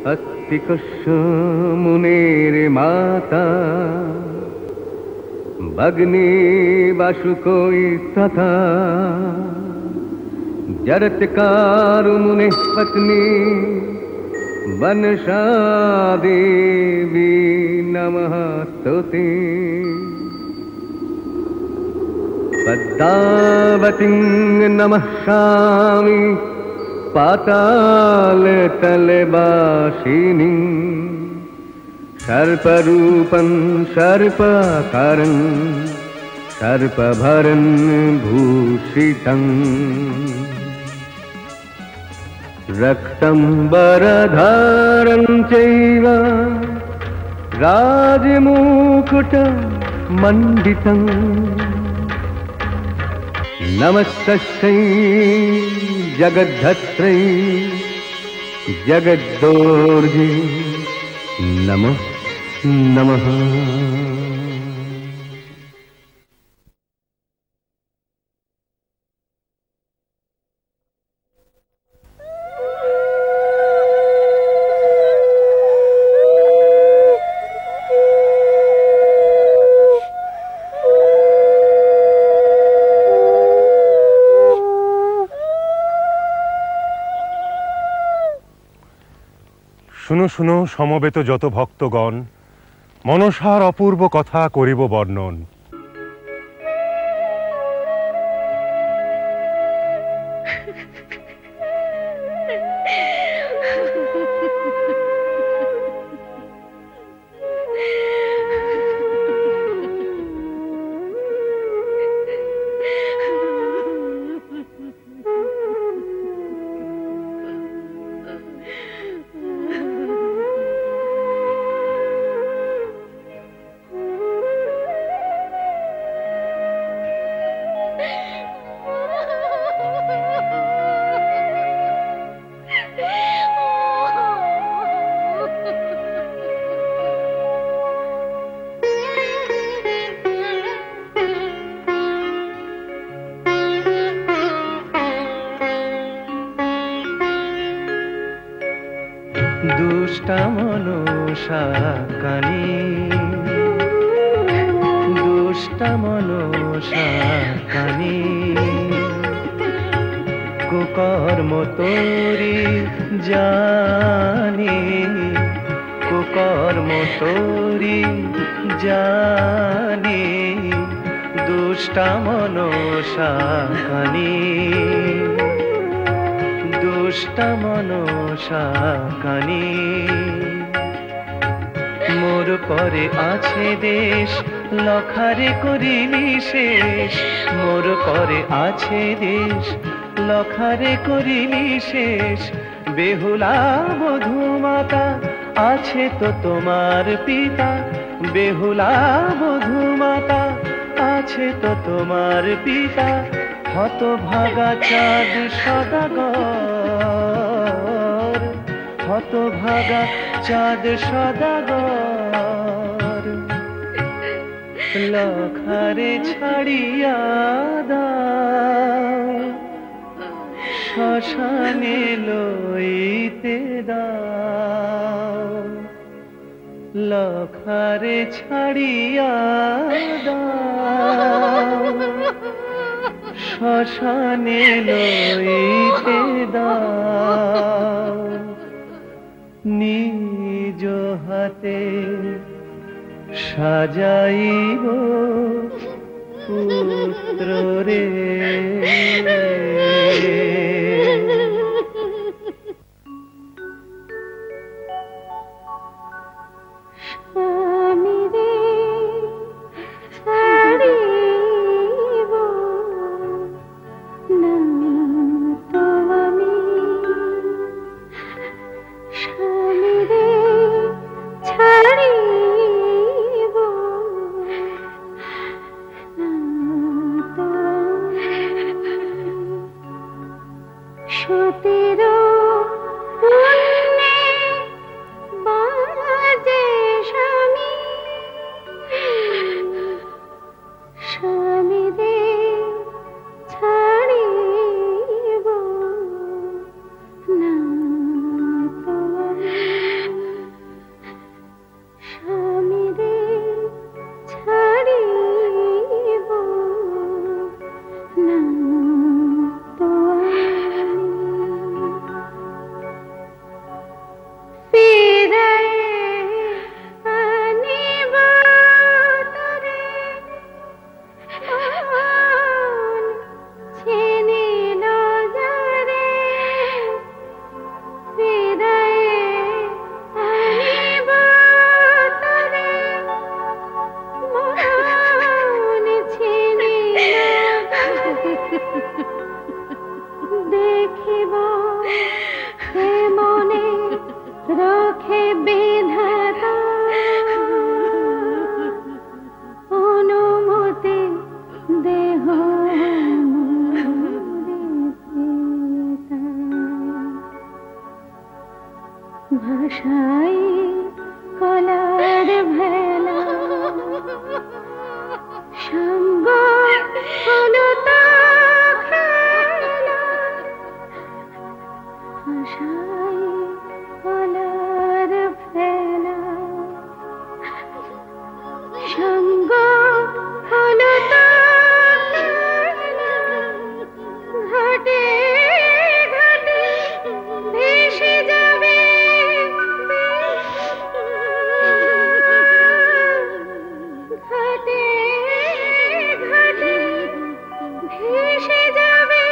अस्तिकस्य मुनेर माता भग्नी वासुकोई तथा जरत्कार मुने पत्नी वनसा देवी नमः स्तुते पद्मावतीं नमस्यामि पातालतलवासिनीं सर्परूपं सर्पाकारं सर्पभरं भूषितं रक्तम्बरधारं चैव राजमुकुटमण्डितं नमस्तस्यै जगद्धत्रै जगद्दोर्जे नमः नमः। শুনো শুনো সমবেত যত ভক্তগণ, মনসার অপূর্ব কথা করিব বর্ণন। দুষ্টা মনসা কানী, দুষ্টা মনসা কানী, কুকর্ম তোরি জানি, কুকর্ম তোরি জানি, দুষ্টা মনসা কানী, দুষ্টা মনসা কানী। মোর পরে আছে দেশ লখারে করিলি শেষ, মোর পরে আছে দেশ লখারে করিলি শেষ। বেহুলা বধূ মাতা আছে তো তোমার পিতা, বেহুলা বধূ মাতা আছে তো তোমার পিতা। হতভাগা চাঁদ সদাগর, হতভাগা চাঁদ সদাগর, লখারে ছাড়িয়া দাও, শ্মশানে লইতে দাও, লখারে ছাড়িয়া দাও, শ্মশানে লইতে দাও। নিজ হাতে সাজাইব পুত্র রে। ভাষাই কলার ভেলা সঙ্গ হলো তা খেলা ভাষাই কলার ভেলা সঙ্গ হলো তা খেলা ঘাটে ঘাটে ভেসে যাবে ঘাটে ঘাটে ভেসে যাবে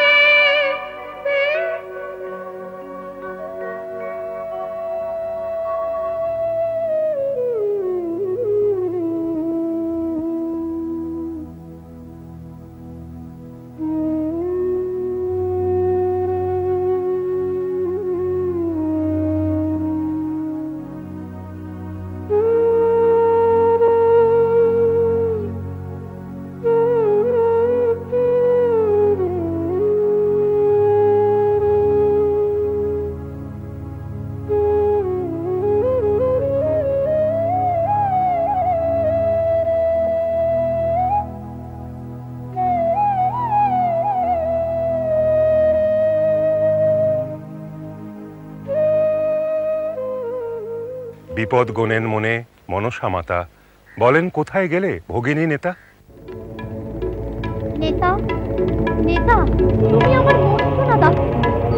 বিপদ গোনেন মনে মনসা মাতা, বলেন কোথায় গেলে ভগিনী নেতা? নেতা নেতা তুমি আমার মন্ত্রণা দাও।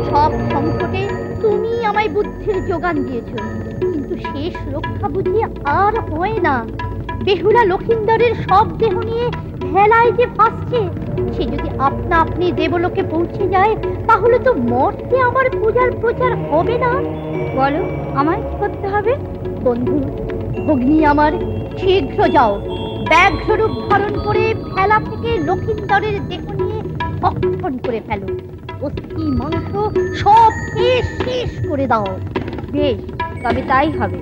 সব সংকটে তুমি আমায় বুদ্ধির যোগান দিয়েছো, কিন্তু শেষ রক্ষা বুঝি আর হয় না। বেহুলা লক্ষিন্দরের সব দেহ নিয়ে ভেলায় যে ভাসছে, সে যদি আপনা আপনি দেবলোকে পৌঁছে যায়, তাহলে তো মর্তে আমার পূজার প্রচার হবে না। বলো আমায় কি করতে হবে? বন্ধু ভগ্নী আমার, শীঘ্র যাও, ব্যাঘ্র রূপ ধারণ করে ভেলা থেকে লক্ষিন্দরের দেহ নিয়ে ভক্ষণ করে ফেলো। অস্থি মাংস সব শেষ করে দাও। বেশ, তবে তাই হবে।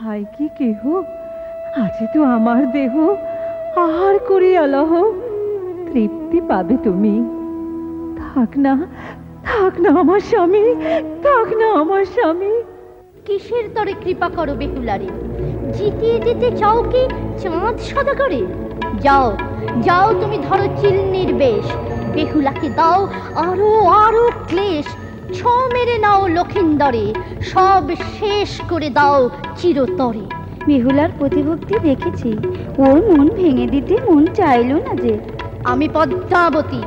হায় কি কেহ, আছে তো আমার দেহ, আহার করিয়া লহ, তৃপ্তি পাবে তুমি। থাক না, থাক না আমার স্বামী, থাক না আমার স্বামী। কিসের তরে কৃপা করো বেহুলারে? জিতিয়ে দিতে চাও কি চাঁদ সাদা করে? যাও যাও, তুমি ধরো চিলনির বেশ, বেহুলাকে দাও আরো আরো ক্লেশ। ছ মেরে নাও লক্ষিন্দরে, সব শেষ করে দাও চিরতরে। বেহুলার প্রতিভক্তি দেখেছি, ওর মন ভেঙে দিতে মন চাইলো না যে। আমি পদ্মাবতী,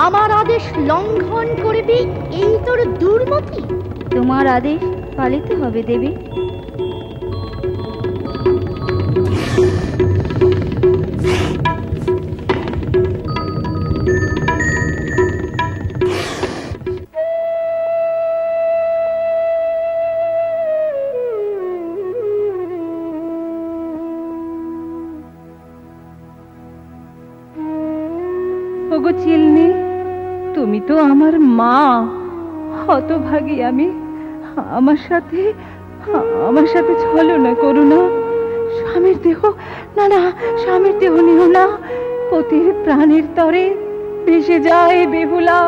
আমার আদেশ লঙ্ঘন করবি এই তোর দুর্মতি? তোমার আদেশ পালিত হবে দেবী। ওগো চিলনি, তুমি তো আমার মা। হতভাগী আমি, আমার সাথে ছলনা করো না। স্বামীর দেহ, না না, স্বামীর দেহ নিও না। পতির প্রাণের তরে ভেসে যায় বেহুলা।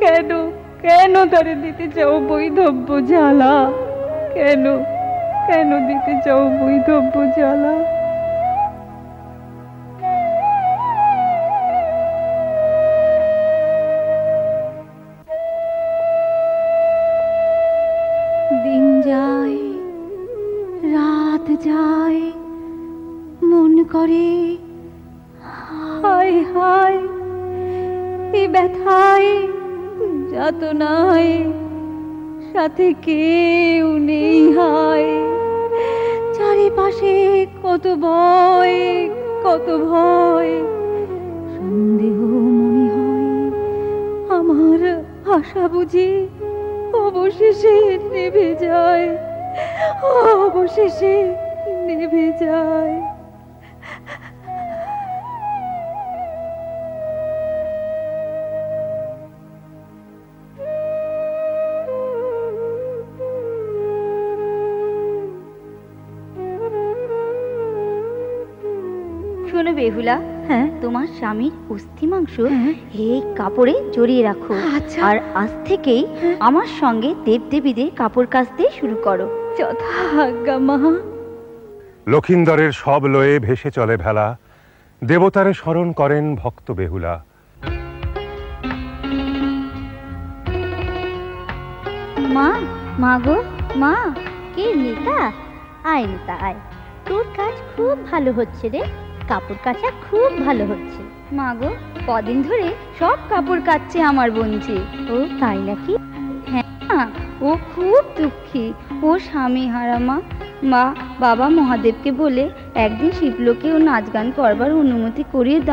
কেন কেন তরে দিতে চাও বৈধব্য জ্বালা? কেন কেন দিতে চাও বৈধব্য জ্বালা? দিন যায়, রাত যায়, মন করে হায় হায়, এ ব্যথায় যাতনায় সাথে কেউ নেই হায়। চারিপাশে কত ভয়, কত ভয়, সন্দেহ মনে হয় আমার আশা বুঝি অবশেষে নিভে যায়, অবশেষে নিভে যায়। শোনো বেহুলা, হ্যাঁ, তোমার স্বামীর অস্থি মাংস হ্যাঁ। এই কাপড়ে জড়িয়ে রাখো। আচ্ছা। আর আজ থেকেই আমার সঙ্গে দেবদেবীদের কাপড় কাচতে শুরু করো। যথা আজ্ঞা মা। লক্ষিন্দরের সব লয়ে ভেসে চলে ভেলা, দেবতারে স্মরণ করেন ভক্ত বেহুলা। মা, মা গো মা। কে নেতা? আয় নেতা আয়, তোর কাজ খুব ভালো হচ্ছে রে, কাপড় কাচা খুব ভালো হচ্ছে। মা গো, কদিন ধরে সব কাপড় কাচ্ছে আমার বোনঝি। ও তাই নাকি? হ্যাঁ, ও খুব দুঃখী, ও স্বামী হারা মা। মা, বাবা মহাদেবকে বলে একদিন শিবলোকে ও নাচ গান করবার অনুমতি করিয়ে দাও।